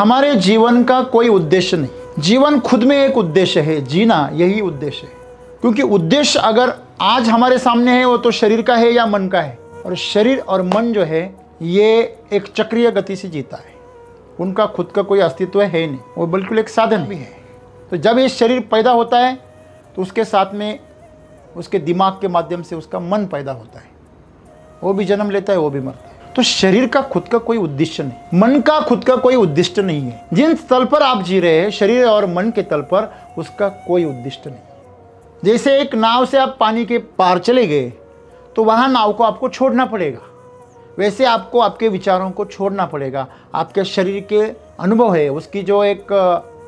हमारे जीवन का कोई उद्देश्य नहीं। जीवन खुद में एक उद्देश्य है, जीना यही उद्देश्य है। क्योंकि उद्देश्य अगर आज हमारे सामने है वो तो शरीर का है या मन का है, और शरीर और मन जो है ये एक चक्रीय गति से जीता है, उनका खुद का कोई अस्तित्व है नहीं, वो बिल्कुल एक साधन भी है। तो जब ये शरीर पैदा होता है तो उसके साथ में उसके दिमाग के माध्यम से उसका मन पैदा होता है, वो भी जन्म लेता है, वो भी मरता है। तो शरीर का खुद का कोई उद्देश्य नहीं, मन का खुद का कोई उद्देश्य नहीं है। जिन तल पर आप जी रहे हैं शरीर और मन के तल पर, उसका कोई उद्देश्य नहीं। जैसे एक नाव से आप पानी के पार चले गए तो वहाँ नाव को आपको छोड़ना पड़ेगा, वैसे आपको आपके विचारों को छोड़ना पड़ेगा। आपके शरीर के अनुभव है, उसकी जो एक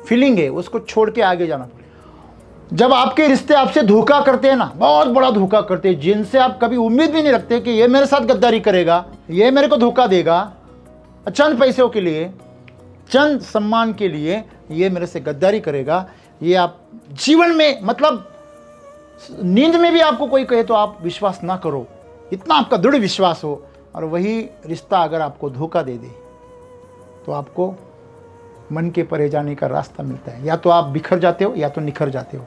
फीलिंग है, उसको छोड़ के आगे जाना पड़ेगा। जब आपके रिश्ते आपसे धोखा करते हैं ना, बहुत बड़ा धोखा करते हैं, जिनसे आप कभी उम्मीद भी नहीं रखते कि ये मेरे साथ गद्दारी करेगा, ये मेरे को धोखा देगा, चंद पैसों के लिए, चंद सम्मान के लिए ये मेरे से गद्दारी करेगा, ये आप जीवन में, मतलब नींद में भी आपको कोई कहे तो आप विश्वास ना करो, इतना आपका दृढ़ विश्वास हो। और वही रिश्ता अगर आपको धोखा दे दे तो आपको मन के परे जाने का रास्ता मिलता है, या तो आप बिखर जाते हो या तो निखर जाते हो।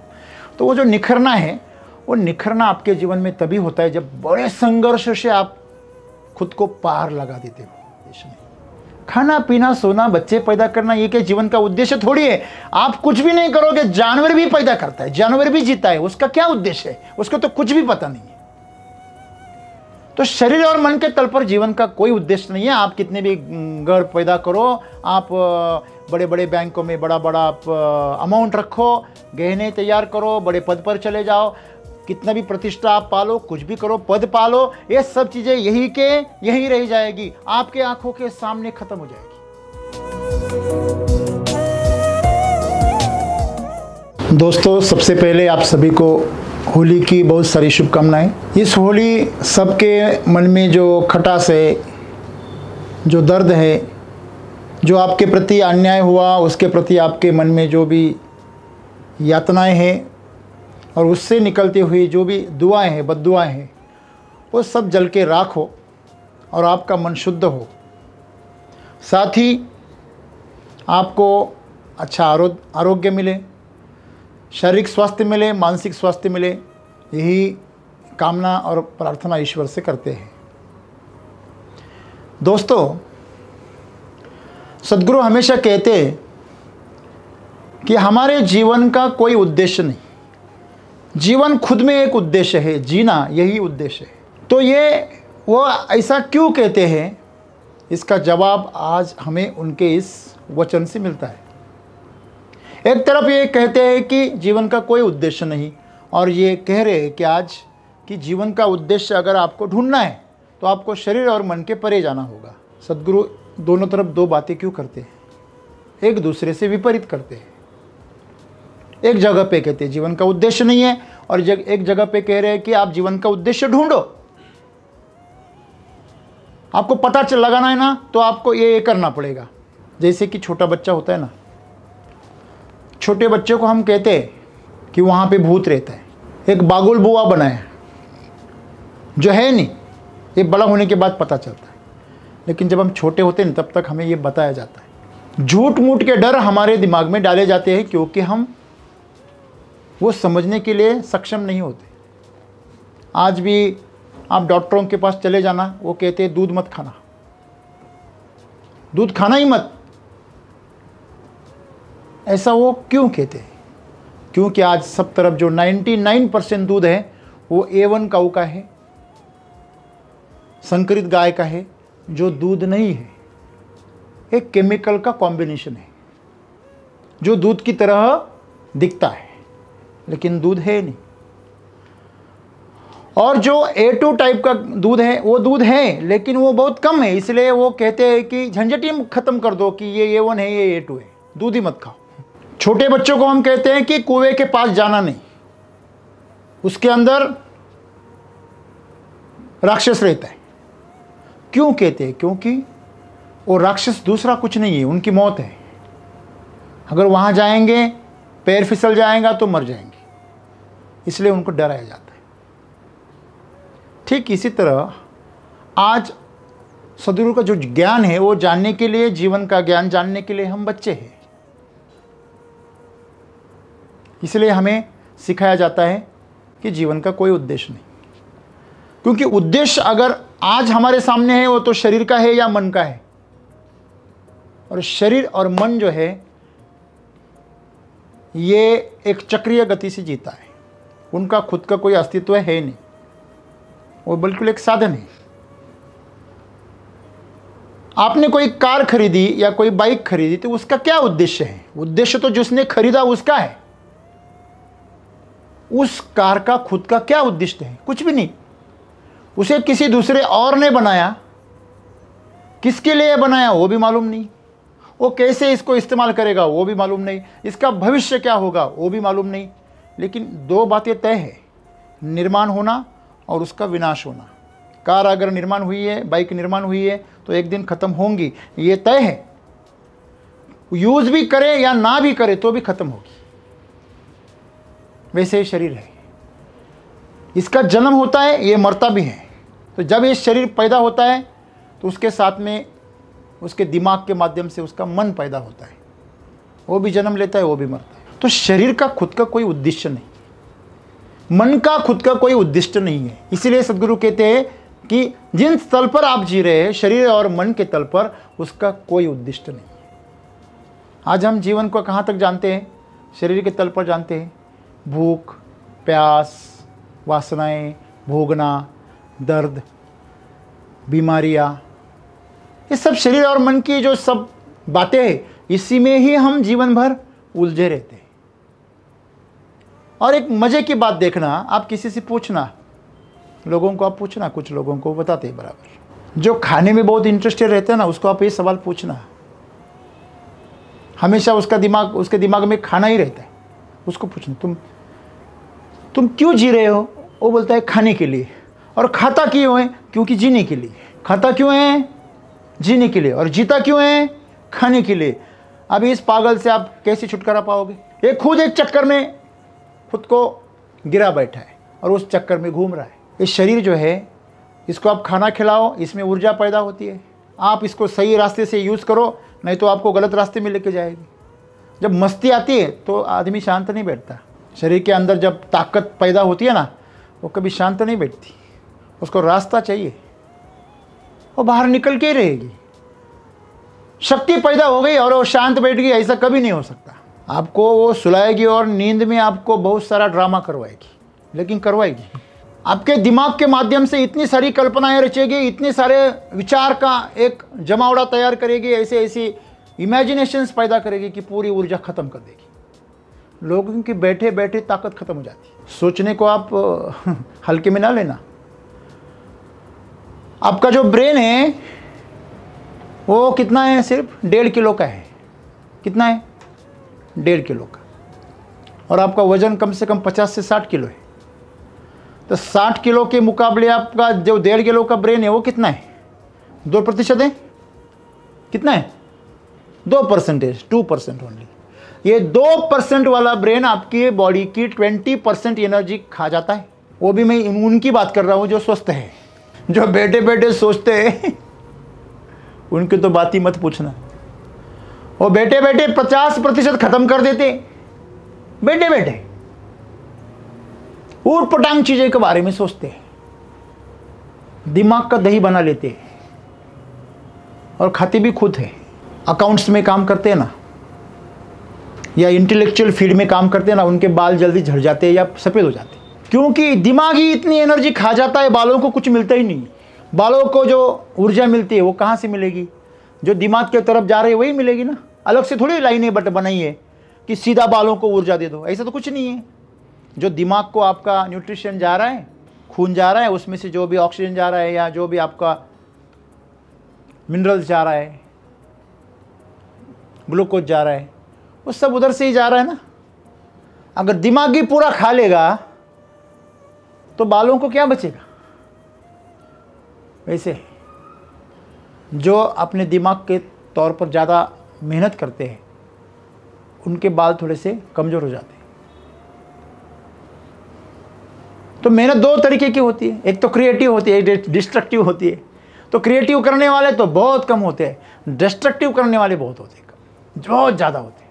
तो वो जो निखरना है, वो निखरना आपके जीवन में तभी होता है जब बड़े संघर्ष से आप खुद को पार लगा देते हो। खाना पीना सोना बच्चे पैदा करना ये क्या जीवन का उद्देश्य थोड़ी है। आप कुछ भी नहीं करोगे, जानवर भी पैदा करता है, जानवर भी जीता है, उसका क्या उद्देश्य है, उसको तो कुछ भी पता नहीं है। तो शरीर और मन के तल पर जीवन का कोई उद्देश्य नहीं है। आप कितने भी घर पैदा करो, आप बड़े बड़े बैंकों में बड़ा बड़ा आप अमाउंट रखो, गहने तैयार करो, बड़े पद पर चले जाओ, कितना भी प्रतिष्ठा आप पालो, कुछ भी करो, पद पालो, ये सब चीज़ें यही के यही रह जाएगी, आपके आंखों के सामने खत्म हो जाएगी। दोस्तों, सबसे पहले आप सभी को होली की बहुत सारी शुभकामनाएं। इस होली सबके मन में जो खटास है, जो दर्द है, जो आपके प्रति अन्याय हुआ उसके प्रति आपके मन में जो भी यातनाएं हैं और उससे निकलती हुई जो भी दुआएं हैं, बद्दुआएं हैं, वो सब जल के राख हो और आपका मन शुद्ध हो। साथ ही आपको अच्छा आरोग्य मिले, शारीरिक स्वास्थ्य मिले, मानसिक स्वास्थ्य मिले, यही कामना और प्रार्थना ईश्वर से करते हैं। दोस्तों, सद्गुरु हमेशा कहते हैं कि हमारे जीवन का कोई उद्देश्य नहीं, जीवन खुद में एक उद्देश्य है, जीना यही उद्देश्य है। तो ये वो ऐसा क्यों कहते हैं, इसका जवाब आज हमें उनके इस वचन से मिलता है। एक तरफ ये कहते हैं कि जीवन का कोई उद्देश्य नहीं, और ये कह रहे हैं कि आज कि जीवन का उद्देश्य अगर आपको ढूंढना है तो आपको शरीर और मन के परे जाना होगा। सद्गुरु दोनों तरफ दो बातें क्यों करते हैं, एक दूसरे से विपरीत करते हैं। एक जगह पे कहते हैं जीवन का उद्देश्य नहीं है, और एक जगह पे कह रहे हैं कि आप जीवन का उद्देश्य ढूंढो। आपको पता चल लगाना है ना, तो आपको ये करना पड़ेगा। जैसे कि छोटा बच्चा होता है ना, छोटे बच्चे को हम कहते हैं कि वहाँ पे भूत रहता है, एक बागुल बुआ बनाया जो है नहीं, ये बड़ा होने के बाद पता चलता है। लेकिन जब हम छोटे होते हैं तब तक हमें ये बताया जाता है। झूठ मूठ के डर हमारे दिमाग में डाले जाते हैं, क्योंकि हम वो समझने के लिए सक्षम नहीं होते। आज भी आप डॉक्टरों के पास चले जाना, वो कहते हैं दूध मत खाना, दूध खाना ही मत। ऐसा वो क्यों कहते हैं? क्योंकि आज सब तरफ जो 99% दूध है वो A1 काऊ का है, संकरित गाय का है, जो दूध नहीं है, एक केमिकल का कॉम्बिनेशन है जो दूध की तरह दिखता है लेकिन दूध है नहीं। और जो A2 टाइप का दूध है वो दूध है, लेकिन वो बहुत कम है, इसलिए वो कहते हैं कि झंझट ही खत्म कर दो कि ये A1 है, ये A2 है, दूध ही मत खाओ। छोटे बच्चों को हम कहते हैं कि कुएं के पास जाना नहीं, उसके अंदर राक्षस रहता है। क्यों कहते हैं? क्योंकि वो राक्षस दूसरा कुछ नहीं है, उनकी मौत है। अगर वहां जाएंगे, पैर फिसल जाएगा तो मर जाएंगे, इसलिए उनको डराया जाता है। ठीक इसी तरह आज सदगुरु का जो ज्ञान है वो जानने के लिए, जीवन का ज्ञान जानने के लिए हम बच्चे हैं। इसलिए हमें सिखाया जाता है कि जीवन का कोई उद्देश्य नहीं, क्योंकि उद्देश्य अगर आज हमारे सामने है वो तो शरीर का है या मन का है। और शरीर और मन जो है ये एक चक्रीय गति से जीता है, उनका खुद का कोई अस्तित्व है नहीं, वो बिल्कुल एक साधन है। आपने कोई कार खरीदी या कोई बाइक खरीदी तो उसका क्या उद्देश्य है? उद्देश्य तो जिसने खरीदा उसका है। उस कार का खुद का क्या उद्देश्य है? कुछ भी नहीं। उसे किसी दूसरे और ने बनाया, किसके लिए बनाया वो भी मालूम नहीं, वो कैसे इसको इस्तेमाल करेगा वो भी मालूम नहीं, इसका भविष्य क्या होगा वो भी मालूम नहीं। लेकिन दो बातें तय है, निर्माण होना और उसका विनाश होना। कार अगर निर्माण हुई है, बाइक निर्माण हुई है तो एक दिन ख़त्म होंगी, ये तय है। यूज़ भी करे या ना भी करे तो भी ख़त्म होगी। वैसे ही शरीर है, इसका जन्म होता है, ये मरता भी है। तो जब ये शरीर पैदा होता है तो उसके साथ में उसके दिमाग के माध्यम से उसका मन पैदा होता है, वो भी जन्म लेता है, वो भी मरता है। तो शरीर का खुद का कोई उद्देश्य नहीं, मन का खुद का कोई उद्देश्य नहीं है। इसीलिए सदगुरु कहते हैं कि जिन तल पर आप जी रहे हैं, शरीर और मन के तल पर, उसका कोई उद्देश्य नहीं है। आज हम जीवन को कहाँ तक जानते हैं? शरीर के तल पर जानते हैं। भूख, प्यास, वासनाएं, भोगना, दर्द, बीमारियाँ, ये सब शरीर और मन की जो सब बातें हैं, इसी में ही हम जीवन भर उलझे रहते हैं। और एक मज़े की बात देखना, आप किसी से पूछना, लोगों को आप पूछना, कुछ लोगों को बताते हैं बराबर, जो खाने में बहुत इंटरेस्टेड रहते हैं ना, उसको आप ये सवाल पूछना, हमेशा उसके दिमाग में खाना ही रहता है। उसको पूछना, तुम क्यों जी रहे हो? वो बोलता है खाने के लिए। और खाता क्यों है? क्योंकि जीने के लिए। खाता क्यों है? जीने के लिए। और जीता क्यों है? खाने के लिए। अभी इस पागल से आप कैसे छुटकारा पाओगे? ये खुद एक चक्कर में खुद को गिरा बैठा है और उस चक्कर में घूम रहा है। ये शरीर जो है, इसको आप खाना खिलाओ, इसमें ऊर्जा पैदा होती है। आप इसको सही रास्ते से यूज़ करो, नहीं तो आपको गलत रास्ते में लेके जाएगी। जब मस्ती आती है तो आदमी शांत नहीं बैठता। शरीर के अंदर जब ताकत पैदा होती है ना, वो कभी शांत नहीं बैठती, उसको रास्ता चाहिए, वो बाहर निकल के ही रहेगी। शक्ति पैदा हो गई और वो शांत बैठ गई, ऐसा कभी नहीं हो सकता। आपको वो सुलाएगी और नींद में आपको बहुत सारा ड्रामा करवाएगी, लेकिन करवाएगी। आपके दिमाग के माध्यम से इतनी सारी कल्पनाएं रचेगी, इतने सारे विचार का एक जमावड़ा तैयार करेगी, ऐसी इमेजिनेशंस पैदा करेगी कि पूरी ऊर्जा खत्म कर देगी। लोगों की बैठे बैठे ताकत खत्म हो जाती है। सोचने को आप हल्के में ना लेना। आपका जो ब्रेन है वो कितना है? सिर्फ 1.5 किलो का है। कितना है? 1.5 किलो का। और आपका वजन कम से कम 50 से 60 किलो है। तो 60 किलो के मुकाबले आपका जो 1.5 किलो का ब्रेन है वो कितना है? 2% है। कितना है? 2%, 2% ओनली। ये 2% वाला ब्रेन आपकी बॉडी की 20% एनर्जी खा जाता है। वो भी मैं उनकी बात कर रहा हूँ जो स्वस्थ है। जो बैठे बैठे सोचते हैं उनकी तो बात ही मत पूछना। वो बैठे बैठे 50% खत्म कर देते, बैठे बैठे ऊट पटांग चीजें के बारे में सोचते हैं, दिमाग का दही बना लेते हैं और खाते भी खुद है। अकाउंट्स में काम करते हैं ना, या इंटेलेक्चुअल फील्ड में काम करते हैं ना, उनके बाल जल्दी झड़ जाते हैं या सफ़ेद हो जाते हैं, क्योंकि दिमाग ही इतनी एनर्जी खा जाता है, बालों को कुछ मिलता ही नहीं। बालों को जो ऊर्जा मिलती है वो कहाँ से मिलेगी? जो दिमाग की तरफ जा रही है वही मिलेगी ना। अलग से थोड़ी लाइनें बनाई है कि सीधा बालों को ऊर्जा दे दो, ऐसा तो कुछ नहीं है। जो दिमाग को आपका न्यूट्रिशन जा रहा है, खून जा रहा है, उसमें से जो भी ऑक्सीजन जा रहा है या जो भी आपका मिनरल्स जा रहा है, ग्लूकोज जा रहा है, वो सब उधर से ही जा रहा है ना। अगर दिमाग ही पूरा खा लेगा तो बालों को क्या बचेगा? वैसे जो अपने दिमाग के तौर पर ज़्यादा मेहनत करते हैं उनके बाल थोड़े से कमज़ोर हो जाते हैं। तो मेहनत दो तरीके की होती है, एक तो क्रिएटिव होती है, एक डिस्ट्रक्टिव होती है। तो क्रिएटिव करने वाले तो बहुत कम होते हैं, डिस्ट्रक्टिव करने वाले बहुत होते हैं, बहुत ज़्यादा होते हैं।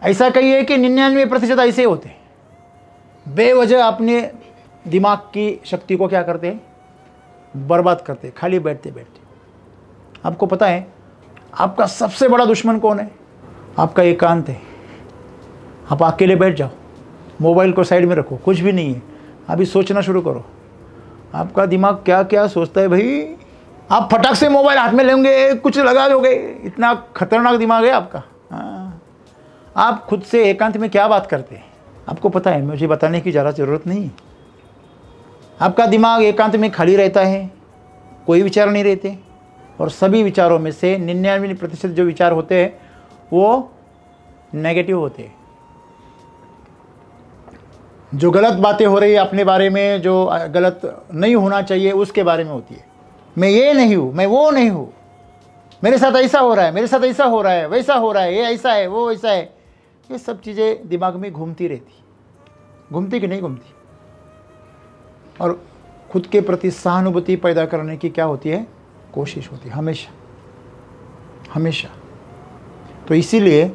ऐसा कहिए कि 99% ऐसे होते हैं, बेवजह अपने दिमाग की शक्ति को क्या करते हैं, बर्बाद करते हैं, खाली बैठते बैठते। आपको पता है आपका सबसे बड़ा दुश्मन कौन है? आपका एकांत है। आप अकेले बैठ जाओ, मोबाइल को साइड में रखो, कुछ भी नहीं है, अभी सोचना शुरू करो। आपका दिमाग क्या क्या सोचता है भाई, आप फटाक से मोबाइल हाथ में लेंगे, कुछ लगा दोगे, इतना खतरनाक दिमाग है आपका। हाँ, आप खुद से एकांत में क्या बात करते हैं आपको पता है, मुझे बताने की ज़्यादा ज़रूरत नहीं। आपका दिमाग एकांत में खाली रहता है, कोई विचार नहीं रहते, और सभी विचारों में से 99% जो विचार होते हैं वो नेगेटिव होते हैं। जो गलत बातें हो रही है अपने बारे में, जो गलत नहीं होना चाहिए उसके बारे में होती है। मैं ये नहीं हूँ, मैं वो नहीं हूँ, मेरे साथ ऐसा हो रहा है, मेरे साथ ऐसा हो रहा है, वैसा हो रहा है, ये ऐसा है, वो ऐसा है। ये सब चीज़ें दिमाग में घूमती रहती, घूमती कि नहीं घूमती? और खुद के प्रति सहानुभूति पैदा करने की क्या होती है, कोशिश होती है हमेशा हमेशा। तो इसीलिए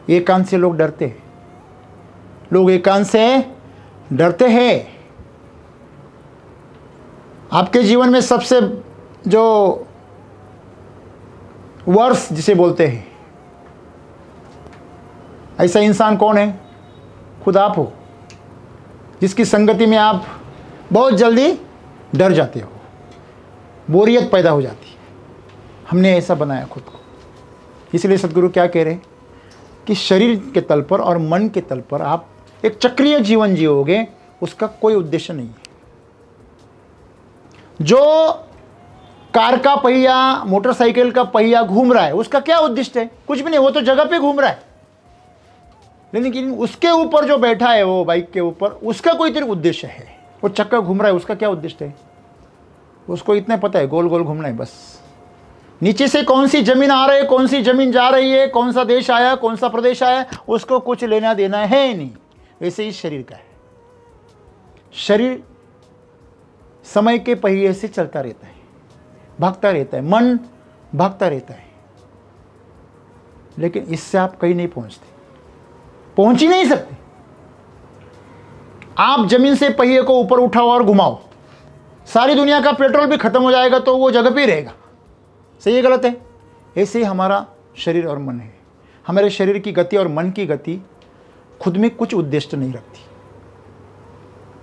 एकांत से लोग डरते हैं, लोग एकांत से डरते हैं। आपके जीवन में सबसे जो वर्ष जिसे बोलते हैं, ऐसा इंसान कौन है? खुद आप हो, जिसकी संगति में आप बहुत जल्दी डर जाते हो, बोरियत पैदा हो जाती है। हमने ऐसा बनाया खुद को। इसलिए सद्गुरु क्या कह रहे हैं कि शरीर के तल पर और मन के तल पर आप एक चक्रीय जीवन जियोगे, उसका कोई उद्देश्य नहीं है। जो कार का पहिया, मोटरसाइकिल का पहिया घूम रहा है, उसका क्या उद्देश्य है? कुछ भी नहीं, वो तो जगह पे घूम रहा है। लेकिन उसके ऊपर जो बैठा है, वो बाइक के ऊपर, उसका कोई तेरे उद्देश्य है। वो चक्का घूम रहा है, उसका क्या उद्देश्य है? उसको इतना पता है, गोल गोल घूमना है बस। नीचे से कौन सी जमीन आ रही है, कौन सी जमीन जा रही है, कौन सा देश आया, कौन सा प्रदेश आया, उसको कुछ लेना देना है नहीं। वैसे ही शरीर का है। शरीर समय के पहिए से चलता रहता है, भागता रहता है, मन भागता रहता है, लेकिन इससे आप कहीं नहीं पहुंचते, पहुंच ही नहीं सकते। आप जमीन से पहिए को ऊपर उठाओ और घुमाओ, सारी दुनिया का पेट्रोल भी खत्म हो जाएगा तो वो जगह पे ही रहेगा। सही है गलत है? ऐसे ही हमारा शरीर और मन है। हमारे शरीर की गति और मन की गति खुद में कुछ उद्देश्य नहीं रखती।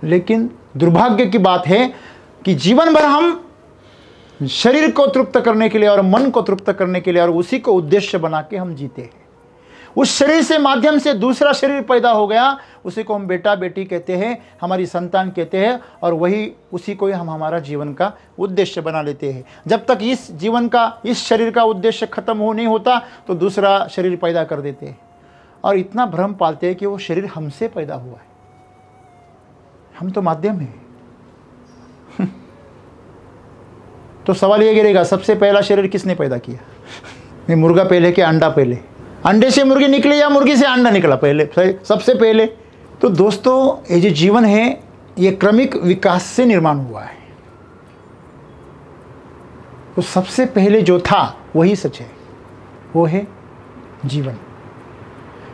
लेकिन दुर्भाग्य की बात है कि जीवन भर हम शरीर को तृप्त करने के लिए और मन को तृप्त करने के लिए और उसी को उद्देश्य बना के हम जीते हैं। उस शरीर से माध्यम से दूसरा शरीर पैदा हो गया, उसी को हम बेटा बेटी कहते हैं, हमारी संतान कहते हैं, और वही उसी को ही हम हमारा जीवन का उद्देश्य बना लेते हैं। जब तक इस जीवन का, इस शरीर का उद्देश्य खत्म हो नहीं होता तो दूसरा शरीर पैदा कर देते हैं, और इतना भ्रम पालते हैं कि वो शरीर हमसे पैदा हुआ है, हम तो माध्यम हैं। तो सवाल ये गिरेगा, सबसे पहला शरीर किसने पैदा किया? मुर्गा पहले कि अंडा पहले? अंडे से मुर्गी निकली या मुर्गी से अंडा निकला पहले? सबसे पहले। तो दोस्तों, ये जो जीवन है ये क्रमिक विकास से निर्माण हुआ है। तो सबसे पहले जो था वही सच है, वो है जीवन।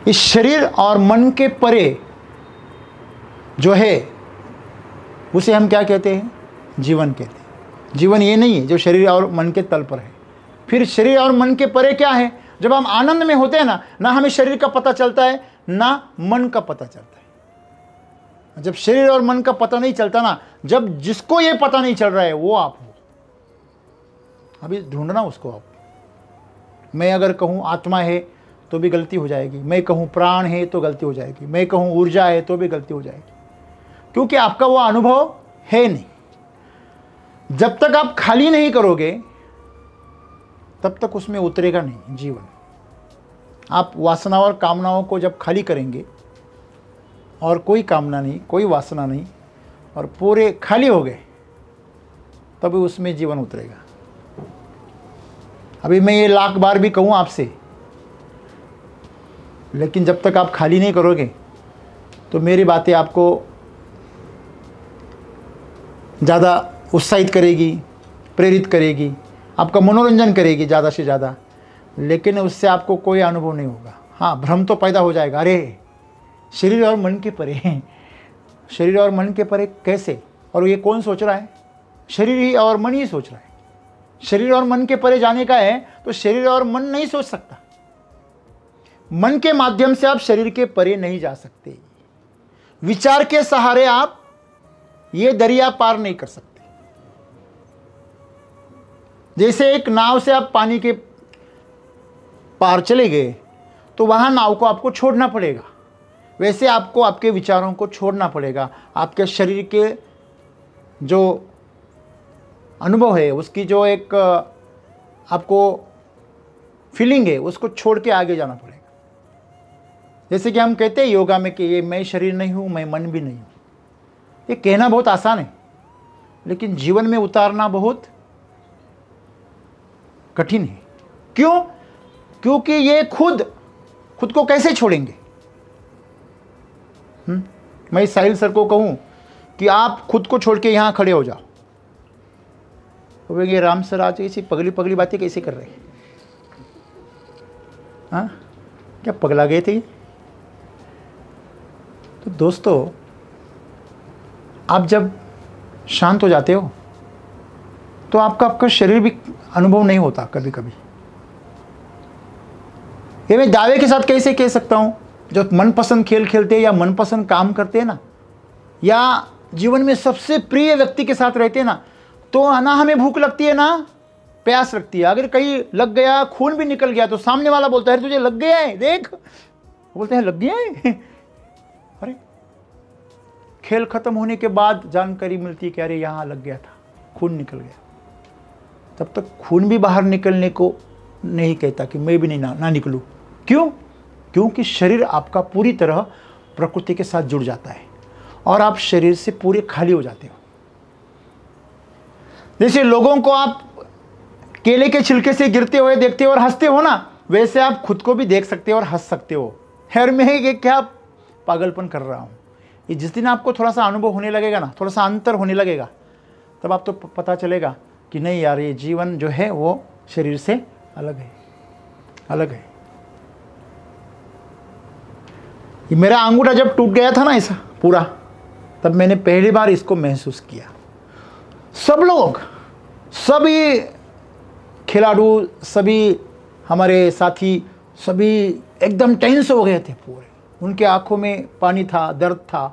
इस शरीर और मन के परे जो है उसे हम क्या कहते हैं? जीवन कहते हैं। जीवन ये नहीं है जो शरीर और मन के तल पर है। फिर शरीर और मन के परे क्या है? जब हम आनंद में होते हैं ना हमें शरीर का पता चलता है, ना मन का पता चलता है। जब शरीर और मन का पता नहीं चलता ना, जब जिसको ये पता नहीं चल रहा है वो आप हो। अभी ढूंढना उसको आप। मैं अगर कहूँ आत्मा है तो भी गलती हो जाएगी, मैं कहूँ प्राण है तो गलती हो जाएगी, मैं कहूँ ऊर्जा है तो भी गलती हो जाएगी, क्योंकि आपका वो अनुभव है नहीं। जब तक आप खाली नहीं करोगे तब तक उसमें उतरेगा नहीं जीवन। आप वासना और कामनाओं को जब खाली करेंगे, और कोई कामना नहीं, कोई वासना नहीं, और पूरे खाली हो गए, तभी उसमें जीवन उतरेगा। अभी मैं ये लाख बार भी कहूँ आपसे, लेकिन जब तक आप खाली नहीं करोगे तो मेरी बातें आपको ज़्यादा उत्साहित करेगी, प्रेरित करेगी, आपका मनोरंजन करेगी ज़्यादा से ज़्यादा, लेकिन उससे आपको कोई अनुभव नहीं होगा। हाँ, भ्रम तो पैदा हो जाएगा, अरे शरीर और मन के परे हैं, शरीर और मन के परे कैसे, और ये कौन सोच रहा है? शरीर ही और मन ही सोच रहा है। शरीर और मन के परे जाने का है तो शरीर और मन नहीं सोच सकता। मन के माध्यम से आप शरीर के परे नहीं जा सकते। विचार के सहारे आप ये दरिया पार नहीं कर सकते। जैसे एक नाव से आप पानी के पार चले गए तो वहां नाव को आपको छोड़ना पड़ेगा, वैसे आपको आपके विचारों को छोड़ना पड़ेगा। आपके शरीर के जो अनुभव है, उसकी जो एक आपको फीलिंग है, उसको छोड़ के आगे जाना पड़ेगा। जैसे कि हम कहते हैं योगा में कि ये मैं शरीर नहीं हूँ, मैं मन भी नहीं हूँ। ये कहना बहुत आसान है, लेकिन जीवन में उतारना बहुत कठिन है। क्यों? क्योंकि ये खुद को कैसे छोड़ेंगे? मैं साहिल सर को कहूँ कि आप खुद को छोड़ के यहाँ खड़े हो जाओ, तो ये राम सर आज ऐसी पगली पगली बातें कैसे कर रहे हैं? हाँ, क्या पगला गए थे? तो दोस्तों, आप जब शांत हो जाते हो तो आपका शरीर भी अनुभव नहीं होता कभी कभी। ये मैं दावे के साथ कैसे कह सकता हूँ, जो मनपसंद खेल खेलते हैं या मनपसंद काम करते हैं ना, या जीवन में सबसे प्रिय व्यक्ति के साथ रहते हैं ना, तो ना हमें भूख लगती है ना प्यास लगती है। अगर कहीं लग गया, खून भी निकल गया, तो सामने वाला बोलता है तुझे लग गया है, देख, बोलते हैं लग गया है। अरे खेल खत्म होने के बाद जानकारी मिलती है कि अरे यहाँ लग गया था, खून निकल गया। तब तक खून भी बाहर निकलने को नहीं कहता कि मैं भी नहीं ना निकलूं। क्यों? क्योंकि शरीर आपका पूरी तरह प्रकृति के साथ जुड़ जाता है और आप शरीर से पूरे खाली हो जाते हो। जैसे लोगों को आप केले के छिलके से गिरते हुए देखते हो और हंसते हो ना, वैसे आप खुद को भी देख सकते हो और हंस सकते हो। खैर मैं ये क्या पागलपन कर रहा हूँ। ये जिस दिन आपको थोड़ा सा अनुभव होने लगेगा ना, थोड़ा सा अंतर होने लगेगा, तब आप तो पता चलेगा कि नहीं यार, ये जीवन जो है वो शरीर से अलग है, अलग है। ये मेरा अंगूठा जब टूट गया था ना ऐसा पूरा, तब मैंने पहली बार इसको महसूस किया। सब लोग, सभी खिलाड़ू, सभी हमारे साथी, सभी एकदम टेंस हो गए थे पूरे। उनके आंखों में पानी था, दर्द था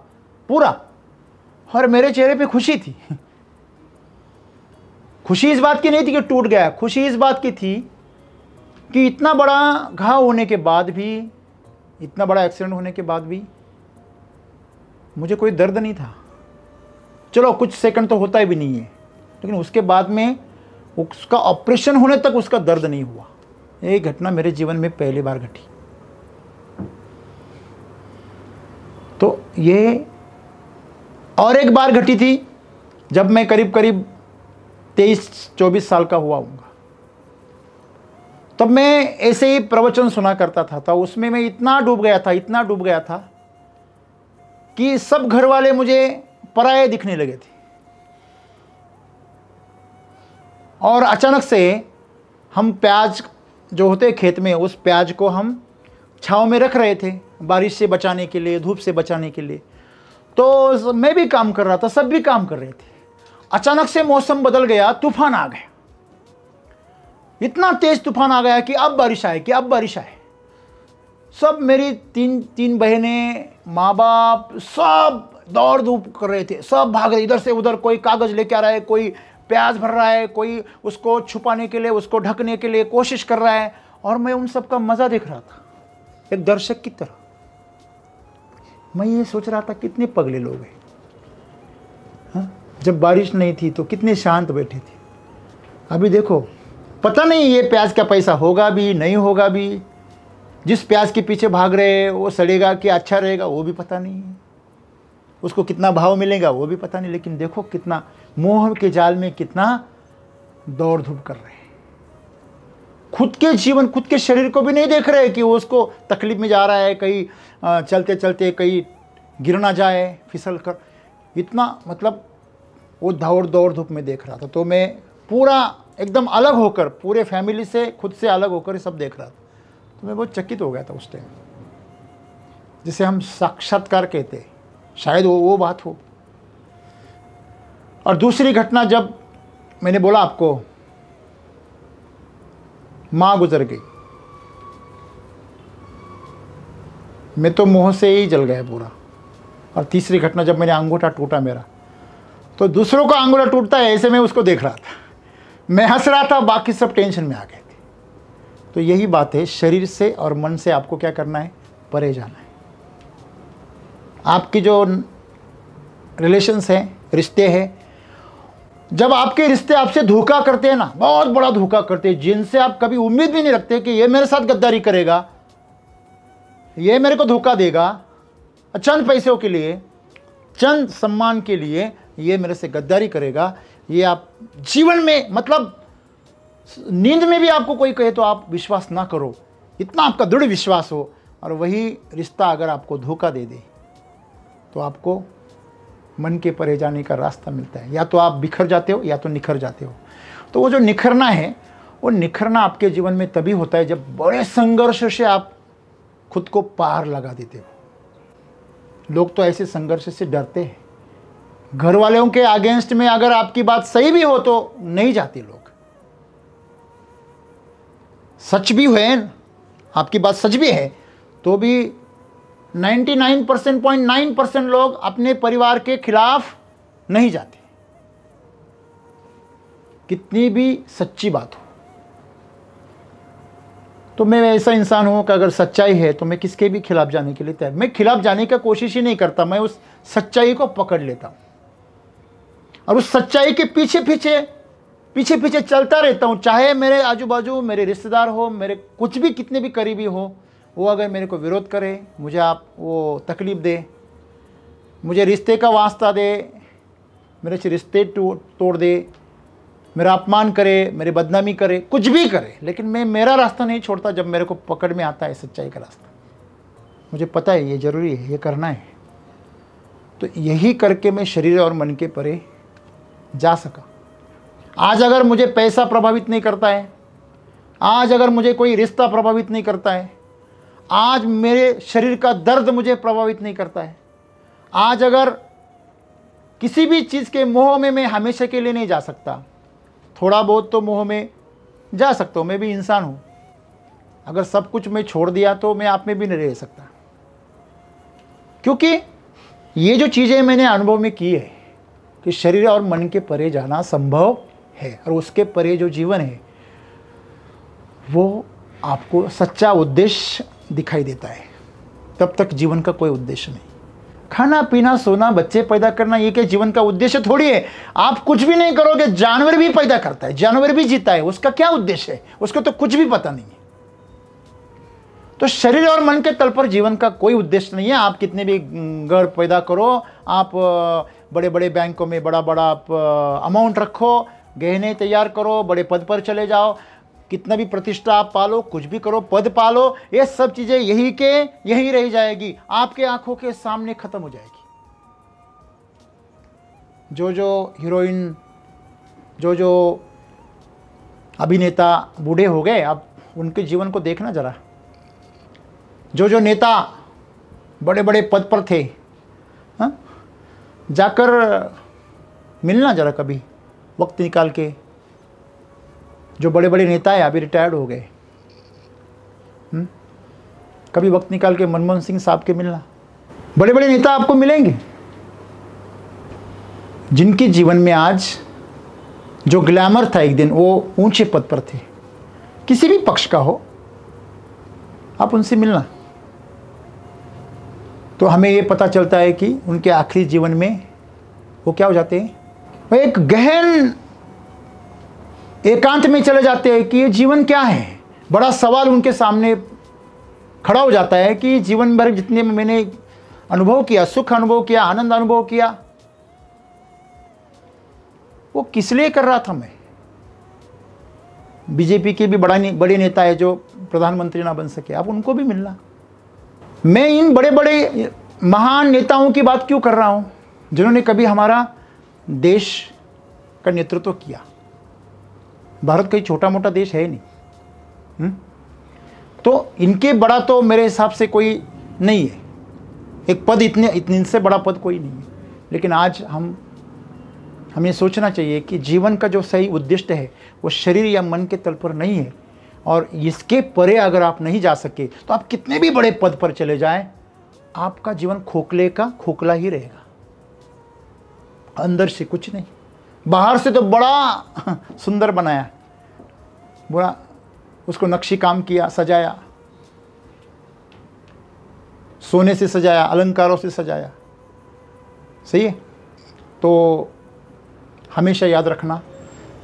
पूरा, और मेरे चेहरे पे खुशी थी। खुशी इस बात की नहीं थी कि टूट गया, खुशी इस बात की थी कि इतना बड़ा घाव होने के बाद भी, इतना बड़ा एक्सीडेंट होने के बाद भी मुझे कोई दर्द नहीं था। चलो कुछ सेकंड तो होता ही भी नहीं है, लेकिन उसके बाद में उसका ऑपरेशन होने तक उसका दर्द नहीं हुआ। ये घटना मेरे जीवन में पहली बार घटी। तो ये और एक बार घटी थी जब मैं करीब 23-24 साल का हुआ हूँगा। तब मैं ऐसे ही प्रवचन सुना करता था, तो उसमें मैं इतना डूब गया था कि सब घर वाले मुझे पराये दिखने लगे थे। और अचानक से हम प्याज जो होते खेत में, उस प्याज को हम छांव में रख रहे थे बारिश से बचाने के लिए, धूप से बचाने के लिए। तो मैं भी काम कर रहा था, सब भी काम कर रहे थे। अचानक से मौसम बदल गया, तूफान आ गया। इतना तेज तूफान आ गया कि अब बारिश आए। सब मेरी तीन बहनें, माँ बाप, सब दौड़ धूप कर रहे थे, सब भाग रहे इधर से उधर। कोई कागज लेके आ रहा है, कोई प्याज भर रहा है, कोई उसको छुपाने के लिए, उसको ढकने के लिए कोशिश कर रहा है। और मैं उन सब का मजा देख रहा था एक दर्शक की तरह। मैं ये सोच रहा था कितने पगले लोग हैं। हाँ? जब बारिश नहीं थी तो कितने शांत बैठे थे। अभी देखो, पता नहीं ये प्याज का पैसा होगा भी नहीं होगा भी। जिस प्याज के पीछे भाग रहे हैं वो सड़ेगा कि अच्छा रहेगा वो भी पता नहीं है। उसको कितना भाव मिलेगा वो भी पता नहीं। लेकिन देखो कितना मोह के जाल में कितना दौड़ धूप कर रहे हैं। खुद के जीवन, खुद के शरीर को भी नहीं देख रहे कि वो उसको तकलीफ में जा रहा है, कहीं चलते चलते कहीं गिर ना जाए फिसल कर। इतना मतलब वो दौड़ धूप में देख रहा था। तो मैं पूरा एकदम अलग होकर, पूरे फैमिली से, खुद से अलग होकर सब देख रहा था। तो मैं बहुत चकित हो गया था उस टाइम, जिसे हम साक्षात्कार कहते हैं, शायद वो बात हो। और दूसरी घटना, जब मैंने बोला आपको माँ गुजर गई, मैं तो मोह से ही जल गया पूरा। और तीसरी घटना, जब मैंने अंगूठा टूटा मेरा, तो दूसरों का अंगूठा टूटता है ऐसे मैं उसको देख रहा था, मैं हंस रहा था, बाकी सब टेंशन में आ गए थे। तो यही बात है, शरीर से और मन से आपको क्या करना है, परे जाना है। आपकी जो रिलेशंस हैं, रिश्ते हैं, जब आपके रिश्ते आपसे धोखा करते हैं ना, बहुत बड़ा धोखा करते हैं, जिनसे आप कभी उम्मीद भी नहीं रखते कि ये मेरे साथ गद्दारी करेगा, ये मेरे को धोखा देगा, चंद पैसों के लिए, चंद सम्मान के लिए ये मेरे से गद्दारी करेगा, ये आप जीवन में, मतलब नींद में भी आपको कोई कहे तो आप विश्वास ना करो, इतना आपका दृढ़ विश्वास हो। और वही रिश्ता अगर आपको धोखा दे दे तो आपको मन के परे जाने का रास्ता मिलता है, या तो आप बिखर जाते हो या तो निखर जाते हो। तो वो जो निखरना है, वो निखरना आपके जीवन में तभी होता है जब बड़े संघर्ष से आप खुद को पार लगा देते हो। लोग तो ऐसे संघर्ष से डरते हैं, घर वालों के अगेंस्ट में अगर आपकी बात सही भी हो तो नहीं जाते लोग, सच भी है, आपकी बात सच भी है तो भी 99.9% लोग अपने परिवार के खिलाफ नहीं जाते, कितनी भी सच्ची बात हो। तो मैं ऐसा इंसान हूं कि अगर सच्चाई है तो मैं किसके भी खिलाफ जाने के लिए तैयार, मैं खिलाफ जाने का कोशिश ही नहीं करता, मैं उस सच्चाई को पकड़ लेता हूं और उस सच्चाई के पीछे पीछे चलता रहता हूं। चाहे मेरे आजू बाजू मेरे रिश्तेदार हो, मेरे कुछ भी, कितने भी करीबी हो, वो अगर मेरे को विरोध करे, मुझे आप वो तकलीफ़ दे, मुझे रिश्ते का वास्ता दे, मेरे से रिश्ते तोड़ दे, मेरा अपमान करे, मेरी बदनामी करे, कुछ भी करे, लेकिन मैं मेरा रास्ता नहीं छोड़ता जब मेरे को पकड़ में आता है सच्चाई का रास्ता। मुझे पता है ये ज़रूरी है, ये करना है। तो यही करके मैं शरीर और मन के परे जा सका। आज अगर मुझे पैसा प्रभावित नहीं करता है, आज अगर मुझे कोई रिश्ता प्रभावित नहीं करता है, आज मेरे शरीर का दर्द मुझे प्रभावित नहीं करता है, आज अगर किसी भी चीज़ के मोह में मैं हमेशा के लिए नहीं जा सकता, थोड़ा बहुत तो मोह में जा सकता हूँ, मैं भी इंसान हूँ। अगर सब कुछ मैं छोड़ दिया तो मैं आप में भी नहीं रह सकता, क्योंकि ये जो चीज़ें मैंने अनुभव में की है कि शरीर और मन के परे जाना संभव है, और उसके परे जो जीवन है वो आपको सच्चा उद्देश्य दिखाई देता है। तब तक जीवन का कोई उद्देश्य नहीं। खाना पीना सोना बच्चे पैदा करना ये क्या जीवन का उद्देश्य थोड़ी है। आप कुछ भी नहीं करोगे, जानवर भी पैदा करता है, जानवर भी जीता है, उसका क्या उद्देश्य है, उसको तो कुछ भी पता नहीं है। तो शरीर और मन के तल पर जीवन का कोई उद्देश्य नहीं है। आप कितने भी घर पैदा करो, आप बड़े बड़े बैंकों में बड़ा बड़ा आप अमाउंट रखो, गहने तैयार करो, बड़े पद पर चले जाओ, कितना भी प्रतिष्ठा आप पालो, कुछ भी करो, पद पालो, ये सब चीज़ें यही रह जाएगी, आपके आंखों के सामने खत्म हो जाएगी। जो हीरोइन, जो अभिनेता बूढ़े हो गए, आप उनके जीवन को देखना जरा। जो नेता बड़े बड़े पद पर थे, हाँ, जाकर मिलना जरा कभी वक्त निकाल के। जो बड़े बड़े नेता है अभी रिटायर्ड हो गए, कभी वक्त निकाल के मनमोहन सिंह साहब के मिलना। बड़े बड़े नेता आपको मिलेंगे जिनके जीवन में आज जो ग्लैमर था एक दिन, वो ऊंचे पद पर थे, किसी भी पक्ष का हो, आप उनसे मिलना तो हमें ये पता चलता है कि उनके आखिरी जीवन में वो क्या हो जाते हैं, वो एक गहन एकांत में चले जाते हैं कि ये जीवन क्या है। बड़ा सवाल उनके सामने खड़ा हो जाता है कि जीवन भर जितने मैंने अनुभव किया, सुख अनुभव किया, आनंद अनुभव किया, वो किस लिए कर रहा था मैं। बीजेपी के भी बड़े नेता है जो प्रधानमंत्री ना बन सके, आप उनको भी मिलना। मैं इन बड़े बड़े महान नेताओं की बात क्यों कर रहा हूं, जिन्होंने कभी हमारा देश का नेतृत्व किया। भारत कोई छोटा मोटा देश है नहीं। तो इनके बड़ा तो मेरे हिसाब से कोई नहीं है, एक पद इनसे बड़ा पद कोई नहीं है। लेकिन आज हमें सोचना चाहिए कि जीवन का जो सही उद्देश्य है वो शरीर या मन के तल पर नहीं है, और इसके परे अगर आप नहीं जा सके तो आप कितने भी बड़े पद पर चले जाएं, आपका जीवन खोखले का खोखला ही रहेगा, अंदर से कुछ नहीं। बाहर से तो बड़ा सुंदर बनाया, बुरा उसको नक्शी काम किया, सजाया, सोने से सजाया, अलंकारों से सजाया, सही है। तो हमेशा याद रखना,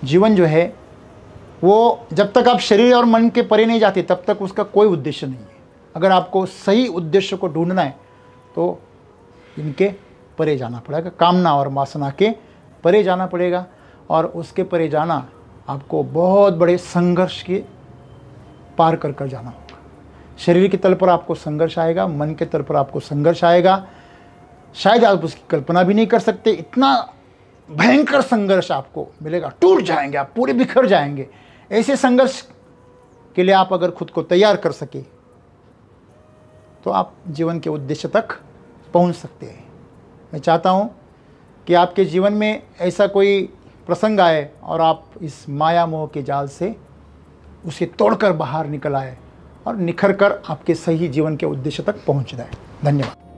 जीवन जो है वो जब तक आप शरीर और मन के परे नहीं जाते तब तक उसका कोई उद्देश्य नहीं है। अगर आपको सही उद्देश्य को ढूंढना है तो इनके परे जाना पड़ेगा, कामना और वासना के परे जाना पड़ेगा। और उसके परे जाना आपको बहुत बड़े संघर्ष के पार कर कर जाना होगा। शरीर के तल पर आपको संघर्ष आएगा, मन के तल पर आपको संघर्ष आएगा, शायद आप उसकी कल्पना भी नहीं कर सकते। इतना भयंकर संघर्ष आपको मिलेगा, टूट जाएंगे आप, पूरे बिखर जाएंगे। ऐसे संघर्ष के लिए आप अगर खुद को तैयार कर सके तो आप जीवन के उद्देश्य तक पहुंच सकते हैं। मैं चाहता हूं कि आपके जीवन में ऐसा कोई प्रसंग आए और आप इस माया मोह के जाल से उसे तोड़कर बाहर निकल आए और निखर कर आपके सही जीवन के उद्देश्य तक पहुंच जाए। धन्यवाद।